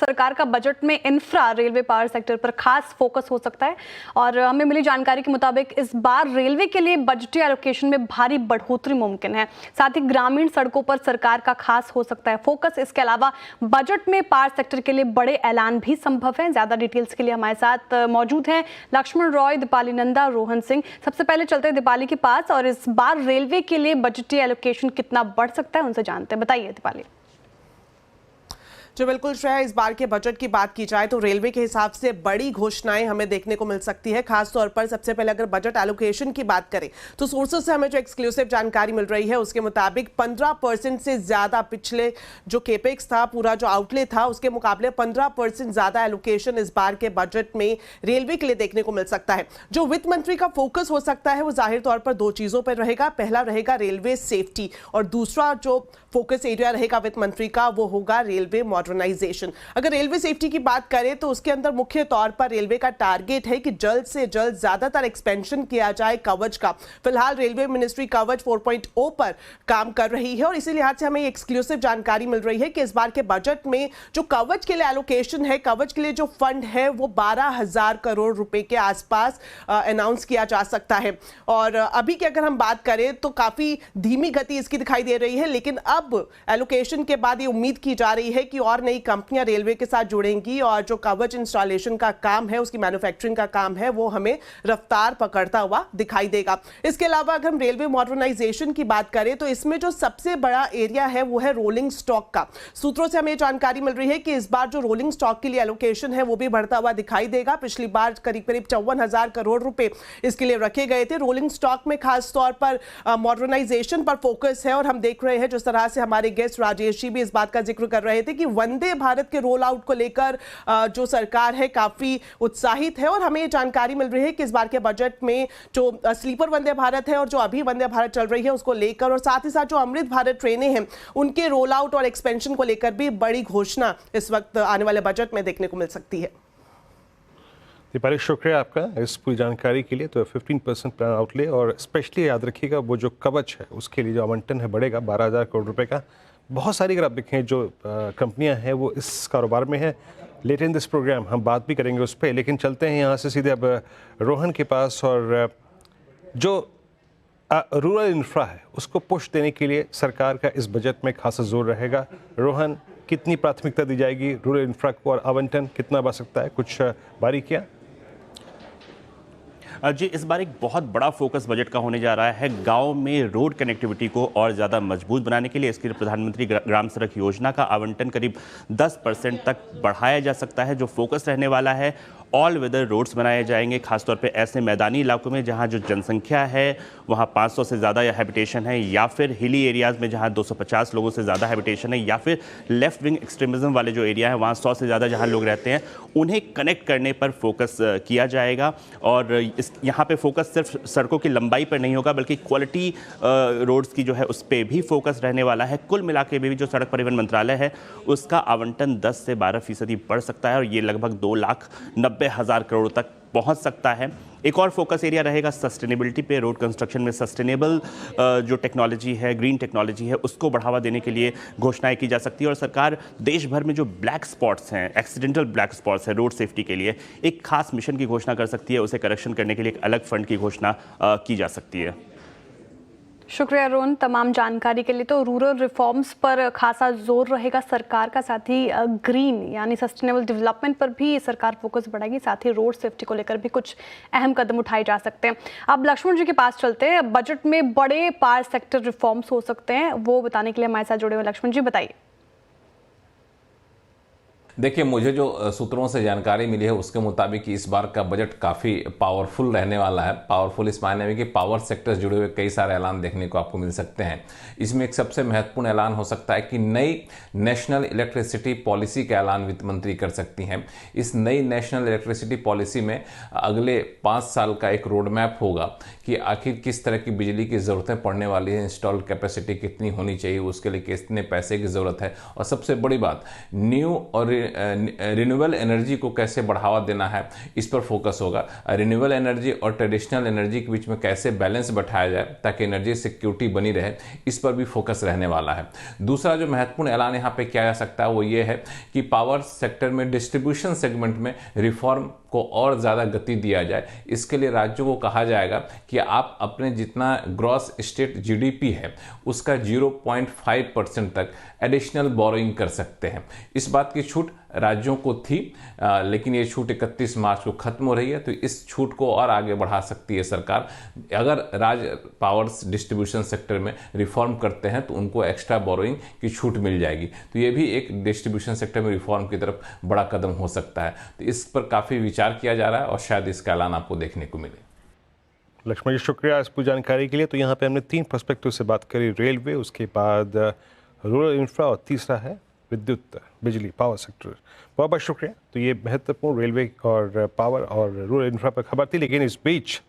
सरकार का बजट में इंफ्रा रेलवे पावर सेक्टर पर खास फोकस हो सकता है और हमें मिली जानकारी के मुताबिक इस बार रेलवे के लिए बजटीय एलोकेशन में भारी बढ़ोतरी मुमकिन है। साथ ही ग्रामीण सड़कों पर सरकार का खास हो सकता है फोकस। इसके अलावा बजट में पावर सेक्टर के लिए बड़े ऐलान भी संभव है। ज्यादा डिटेल्स के लिए हमारे साथ मौजूद हैं लक्ष्मण रॉय, दीपाली नंदा, रोहन सिंह। सबसे पहले चलते हैं दीपाली के पास और इस बार रेलवे के लिए बजटीय एलोकेशन कितना बढ़ सकता है उनसे जानते हैं। बताइए दीपाली। जो बिल्कुल श्रेया, इस बार के बजट की बात की जाए तो रेलवे के हिसाब से बड़ी घोषणाएं हमें देखने को मिल सकती है। खासतौर पर सबसे पहले अगर बजट एलोकेशन की बात करें तो सोर्सेज से हमें जो एक्सक्लूसिव जानकारी मिल रही है उसके मुताबिक 15% से ज्यादा पिछले जो केपेक्स था, पूरा जो आउटले था, उसके मुकाबले 15% ज्यादा एलोकेशन इस बार के बजट में रेलवे के लिए देखने को मिल सकता है। जो वित्त मंत्री का फोकस हो सकता है वो जाहिर तौर पर दो चीजों पर रहेगा। पहला रहेगा रेलवे सेफ्टी और दूसरा जो फोकस एरिया रहेगा वित्त मंत्री का वो होगा रेलवे मॉडर्नाइजेशन। अगर रेलवे सेफ्टी की बात करें तो उसके अंदर मुख्य तौर पर रेलवे का टारगेट है कि जल्द से जल्द ज्यादातर एक्सपेंशन किया जाए कवच का। फिलहाल रेलवे मिनिस्ट्री कवच 4.0 पर काम कर रही है और इसी लिहाज से हमें एक्सक्लूसिव जानकारी मिल रही है कि इस बार के बजट में जो कवच के लिए एलोकेशन है, कवच के लिए जो फंड है वो 12,000 करोड़ रुपए के आसपास अनाउंस किया जा सकता है। और अभी की अगर हम बात करें तो काफी धीमी गति इसकी दिखाई दे रही है, लेकिन अब एलोकेशन के बाद ये उम्मीद की जा रही है कि और नई कंपनियां रेलवे के साथ जुड़ेंगी और जो कवच इंस्टॉलेशन का काम है, उसकी मैन्युफैक्चरिंग का काम है, वो हमें रफ्तार पकड़ता हुआ दिखाई देगा। इसके अलावा अगर हम रेलवे मॉडर्नाइजेशन की बात करें तो इसमें जो सबसे बड़ा एरिया है वो है रोलिंग स्टॉक का। सूत्रों से हमें जानकारी मिल रही है कि इस बार जो रोलिंग स्टॉक के लिए एलोकेशन है वो भी बढ़ता हुआ दिखाई देगा। पिछली बार करीब 54,000 करोड़ रुपए इसके लिए रखे गए थे। रोलिंग स्टॉक में खास तौर पर मॉडर्नाइजेशन पर फोकस है और हम देख रहे हैं जिस तरह से हमारे गेस्ट राजेश जी भी इस बात का जिक्र कर रहे थे कि वंदे भारत के रोल आउट को लेकर जो सरकार है काफी उत्साहित है। और हमें ये जानकारी मिल रही है कि इस बार के बजट में जो स्लीपर वंदे भारत है और जो अभी वंदे भारत चल रही है उसको लेकर और साथ ही साथ जो अमृत भारत ट्रेनें हैं उनके रोल आउट और एक्सपेंशन को लेकर भी बड़ी घोषणा इस वक्त आने वाले बजट में देखने को मिल सकती है। दीपाली, शुक्रिया आपका इस पूरी जानकारी के लिए। तो 15% प्लान आउटले और स्पेशली याद रखिएगा वो जो कवच है उसके लिए जो आवंटन है बढ़ेगा 12,000 करोड़ रुपए का। बहुत सारी अगर आप देखें जो कंपनियां हैं वो इस कारोबार में है। लेटर इन दिस प्रोग्राम हम बात भी करेंगे उस पर, लेकिन चलते हैं यहाँ से सीधे अब रोहन के पास। और जो रूरल इंफ्रा है उसको पुश देने के लिए सरकार का इस बजट में खासा जोर रहेगा। रोहन, कितनी प्राथमिकता दी जाएगी रूरल इंफ्रा को और आवंटन कितना बढ़ सकता है, कुछ बारीकियाँ? जी, इस बार एक बहुत बड़ा फोकस बजट का होने जा रहा है गांव में रोड कनेक्टिविटी को और ज़्यादा मजबूत बनाने के लिए। इसके लिए प्रधानमंत्री ग्राम सड़क योजना का आवंटन करीब 10% तक बढ़ाया जा सकता है। जो फोकस रहने वाला है, ऑल वेदर रोड्स बनाए जाएंगे, खासतौर पे ऐसे मैदानी इलाकों में जहां जो जनसंख्या है वहां 500 से ज़्यादा हैबिटेशन है, या फिर हिली एरियाज़ में जहां 250 लोगों से ज़्यादा हैबिटेशन है, या फिर लेफ्ट विंग एक्सट्रीमिज्म वाले जो एरिया है वहां 100 से ज़्यादा जहां लोग रहते हैं, उन्हें कनेक्ट करने पर फोकस किया जाएगा। और यहाँ पे फोकस सिर्फ सड़कों की लंबाई पर नहीं होगा बल्कि क्वालिटी रोड्स की जो है उस पर भी फोकस रहने वाला है। कुल मिला के भी जो सड़क परिवहन मंत्रालय है उसका आवंटन 10 से 12% बढ़ सकता है और ये लगभग 2,90,000 करोड़ तक पहुंच सकता है। एक और फोकस एरिया रहेगा सस्टेनेबिलिटी पे। रोड कंस्ट्रक्शन में सस्टेनेबल जो टेक्नोलॉजी है, ग्रीन टेक्नोलॉजी है, उसको बढ़ावा देने के लिए घोषणाएं की जा सकती है। और सरकार देश भर में जो ब्लैक स्पॉट्स हैं, एक्सीडेंटल ब्लैक स्पॉट्स हैं रोड सेफ्टी के लिए, एक खास मिशन की घोषणा कर सकती है। उसे करेक्शन करने के लिए एक अलग फंड की घोषणा की जा सकती है। शुक्रिया रोहन तमाम जानकारी के लिए। तो रूरल रिफॉर्म्स पर खासा जोर रहेगा सरकार का, साथ ही ग्रीन यानी सस्टेनेबल डेवलपमेंट पर भी सरकार फोकस बढ़ाएगी, साथ ही रोड सेफ्टी को लेकर भी कुछ अहम कदम उठाए जा सकते हैं। अब लक्ष्मण जी के पास चलते हैं। बजट में बड़े पावर सेक्टर रिफॉर्म्स हो सकते हैं, वो बताने के लिए हमारे साथ जुड़े हुए लक्ष्मण जी, बताइए। देखिए, मुझे जो सूत्रों से जानकारी मिली है उसके मुताबिक इस बार का बजट काफ़ी पावरफुल रहने वाला है। पावरफुल इस मायने में कि पावर सेक्टर से जुड़े हुए कई सारे ऐलान देखने को आपको मिल सकते हैं। इसमें एक सबसे महत्वपूर्ण ऐलान हो सकता है कि नई नेशनल इलेक्ट्रिसिटी पॉलिसी का ऐलान वित्त मंत्री कर सकती हैं। इस नई नेशनल इलेक्ट्रिसिटी पॉलिसी में अगले 5 साल का एक रोड मैप होगा कि आखिर किस तरह की बिजली की ज़रूरतें पड़ने वाली है, इंस्टॉल्ड कैपेसिटी कितनी होनी चाहिए, उसके लिए कितने पैसे की ज़रूरत है, और सबसे बड़ी बात न्यू और रिन्यूएबल एनर्जी को कैसे बढ़ावा देना है, इस पर फोकस होगा। रिन्यूएबल एनर्जी और ट्रेडिशनल एनर्जी के बीच में कैसे बैलेंस बैठाया जाए ताकि एनर्जी सिक्योरिटी बनी रहे, इस पर भी फोकस रहने वाला है। दूसरा जो महत्वपूर्ण ऐलान यहाँ पे किया जा सकता है वो ये है कि पावर सेक्टर में डिस्ट्रीब्यूशन सेगमेंट में रिफॉर्म को और ज़्यादा गति दिया जाए। इसके लिए राज्यों को कहा जाएगा कि आप अपने जितना ग्रॉस स्टेट जीडीपी है उसका 0.5% तक एडिशनल बोरोइंग कर सकते हैं। इस बात की छूट राज्यों को थी, लेकिन ये छूट 31 मार्च को खत्म हो रही है, तो इस छूट को और आगे बढ़ा सकती है सरकार। अगर राज्य पावर डिस्ट्रीब्यूशन सेक्टर में रिफॉर्म करते हैं तो उनको एक्स्ट्रा बोरोइंग की छूट मिल जाएगी। तो ये भी एक डिस्ट्रीब्यूशन सेक्टर में रिफॉर्म की तरफ बड़ा कदम हो सकता है। तो इस पर काफ़ी विचार किया जा रहा है और शायद इसका ऐलान आपको देखने को मिले। लक्ष्मण जी शुक्रिया इस पूरी जानकारी के लिए। तो यहाँ पे हमने 3 पर्सपेक्टिव से बात करी, रेलवे, उसके बाद रूरल इंफ्रा और तीसरा है विद्युत, बिजली, पावर सेक्टर। बहुत बहुत शुक्रिया। तो ये महत्वपूर्ण रेलवे और पावर और रूरल इंफ्रा पर खबर थी, लेकिन इस बीच